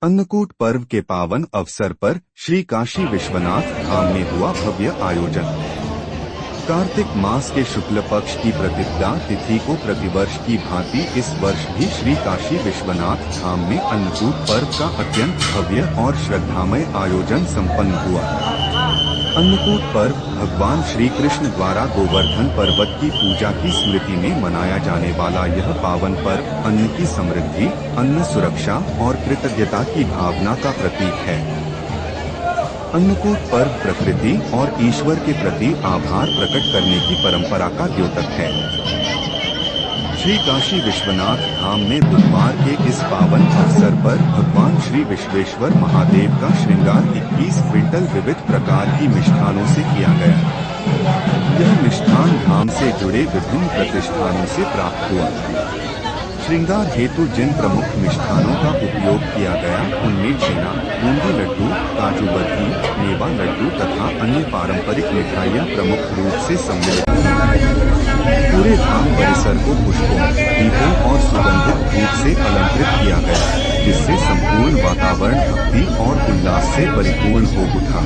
अन्नकूट पर्व के पावन अवसर पर श्री काशी विश्वनाथ धाम में हुआ भव्य आयोजन। कार्तिक मास के शुक्ल पक्ष की प्रतिपदा तिथि को प्रतिवर्ष की भांति इस वर्ष भी श्री काशी विश्वनाथ धाम में अन्नकूट पर्व का अत्यंत भव्य और श्रद्धामय आयोजन संपन्न हुआ। अन्नकूट पर्व भगवान श्री कृष्ण द्वारा गोवर्धन पर्वत की पूजा की स्मृति में मनाया जाने वाला यह पावन पर्व अन्न की समृद्धि, अन्न सुरक्षा और कृतज्ञता की भावना का प्रतीक है। अन्नकूट पर्व प्रकृति और ईश्वर के प्रति आभार प्रकट करने की परंपरा का द्योतक है। श्री काशी विश्वनाथ धाम में बुधवार के इस पावन अवसर पर भगवान श्री विश्वेश्वर महादेव का श्रृंगार 21 क्विंटल विविध प्रकार की मिष्ठानों से किया गया। यह मिष्ठान धाम से जुड़े विभिन्न प्रतिष्ठानों से प्राप्त हुआ। श्रृंगार हेतु जिन प्रमुख मिष्ठानों का उपयोग किया गया उनमें छेना, बूंदी लड्डू, काजू बर्फी, मेवा लड्डू तथा अन्य पारंपरिक मिठाइयाँ प्रमुख रूप से सम्मिलित। पूरे धाम परिसर को पुष्पों, दीपों और सुगंधित धूप से अलंकृत किया गया, जिससे संपूर्ण वातावरण भक्ति और उल्लास से परिपूर्ण हो उठा।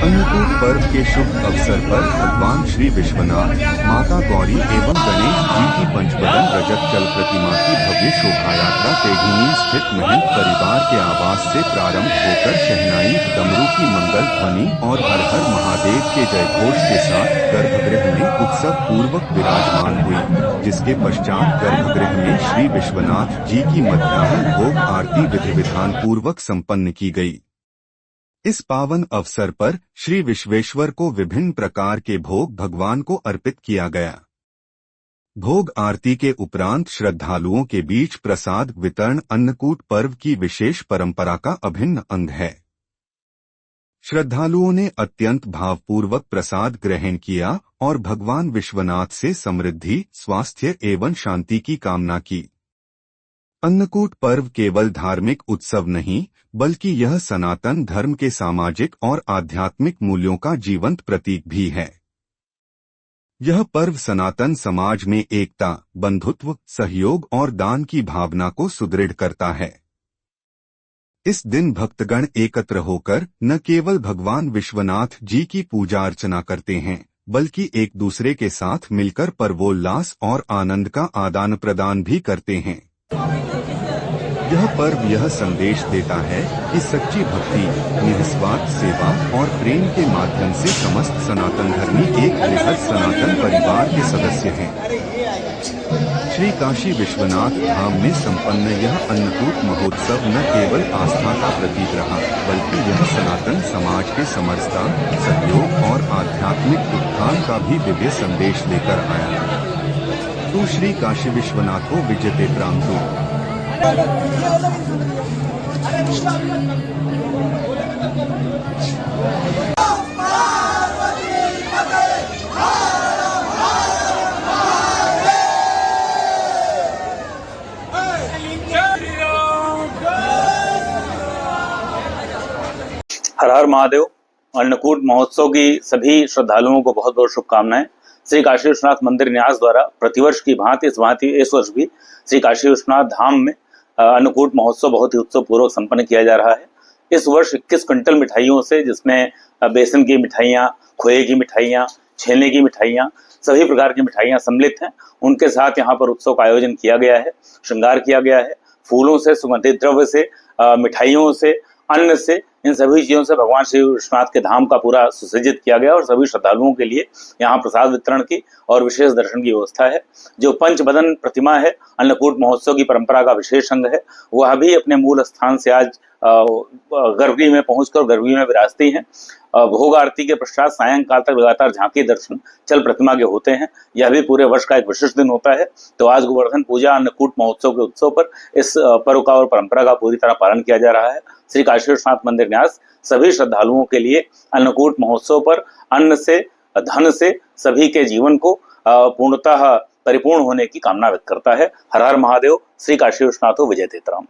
अन्नकूट पर्व के शुभ अवसर पर भगवान श्री विश्वनाथ, माता गौरी एवं गणेश जी की पंचबदन रजत चल प्रतिमा की भव्य शोभा यात्रा तेढ़नी स्थित महंत परिवार के आवास से प्रारंभ होकर शहनाई, डमरू की मंगल ध्वनि और हर हर महादेव के जयघोष के साथ गर्भगृह में उत्सव पूर्वक विराजमान हुई, जिसके पश्चात गर्भगृह में श्री विश्वनाथ जी की मध्याह्न भोग आरती विधि विधान पूर्वक संपन्न की गई। इस पावन अवसर पर श्री विश्वेश्वर को विभिन्न प्रकार के भोग भगवान को अर्पित किया गया। भोग आरती के उपरांत श्रद्धालुओं के बीच प्रसाद वितरण अन्नकूट पर्व की विशेष परंपरा का अभिन्न अंग है। श्रद्धालुओं ने अत्यंत भावपूर्वक प्रसाद ग्रहण किया और भगवान विश्वनाथ से समृद्धि, स्वास्थ्य एवं शांति की कामना की। अन्नकूट पर्व केवल धार्मिक उत्सव नहीं, बल्कि यह सनातन धर्म के सामाजिक और आध्यात्मिक मूल्यों का जीवंत प्रतीक भी है। यह पर्व सनातन समाज में एकता, बंधुत्व, सहयोग और दान की भावना को सुदृढ़ करता है। इस दिन भक्तगण एकत्र होकर न केवल भगवान विश्वनाथ जी की पूजा अर्चना करते हैं, बल्कि एक दूसरे के साथ मिलकर पर्वोल्लास और आनंद का आदान प्रदान भी करते हैं। यह पर्व यह संदेश देता है कि सच्ची भक्ति, निस्वार्थ सेवा और प्रेम के माध्यम से समस्त सनातन धर्मी एक बृहद सनातन परिवार के सदस्य हैं। श्री काशी विश्वनाथ धाम में संपन्न यह अन्नकूट महोत्सव न केवल आस्था का प्रतीक रहा, बल्कि यह सनातन समाज के समरसता, सहयोग और आध्यात्मिक उत्थान का भी दिव्य संदेश लेकर आया। तू श्री काशी विश्वनाथो विजयते प्रांतु। हर हर महादेव। अन्नकूट महोत्सव की सभी श्रद्धालुओं को बहुत बहुत शुभकामनाएं। श्री काशी विश्वनाथ मंदिर न्यास द्वारा प्रतिवर्ष की भांति इस वर्ष भी श्री काशी विश्वनाथ धाम में अन्नकूट महोत्सव बहुत ही उत्सव पूर्वक संपन्न किया जा रहा है। इस वर्ष 21 क्विंटल मिठाइयों से, जिसमें बेसन की मिठाइयाँ, खोए की मिठाइयाँ, छेने की मिठाइयाँ, सभी प्रकार की मिठाइयाँ सम्मिलित हैं। उनके साथ यहाँ पर उत्सव का आयोजन किया गया है, श्रृंगार किया गया है। फूलों से, सुगंधित द्रव्य से, मिठाइयों से, अन्न से, इन सभी चीजों से भगवान श्री विश्वनाथ के धाम का पूरा सुसज्जित किया गया और सभी श्रद्धालुओं के लिए यहाँ प्रसाद वितरण की और विशेष दर्शन की व्यवस्था है। जो पंचबदन प्रतिमा है, अन्नकूट महोत्सव की परंपरा का विशेष अंग है, वह भी अपने मूल स्थान से आज गर्भगृह में पहुंचकर गर्भगृह में विराजती हैं। भोग आरती के पश्चात सायंकाल तक लगातार झांकी दर्शन चल प्रतिमा के होते हैं। यह भी पूरे वर्ष का एक विशिष्ट दिन होता है। तो आज गोवर्धन पूजा अन्नकूट महोत्सव के उत्सव पर इस पर्व का और परंपरा का पूरी तरह पालन किया जा रहा है। श्री काशी विश्वनाथ मंदिर न्यास सभी श्रद्धालुओं के लिए अन्नकूट महोत्सव पर अन्न से, धन से सभी के जीवन को पूर्णतः परिपूर्ण होने की कामना व्यक्त करता है। हर हर महादेव। श्री काशी विश्वनाथो विजय तेतराम।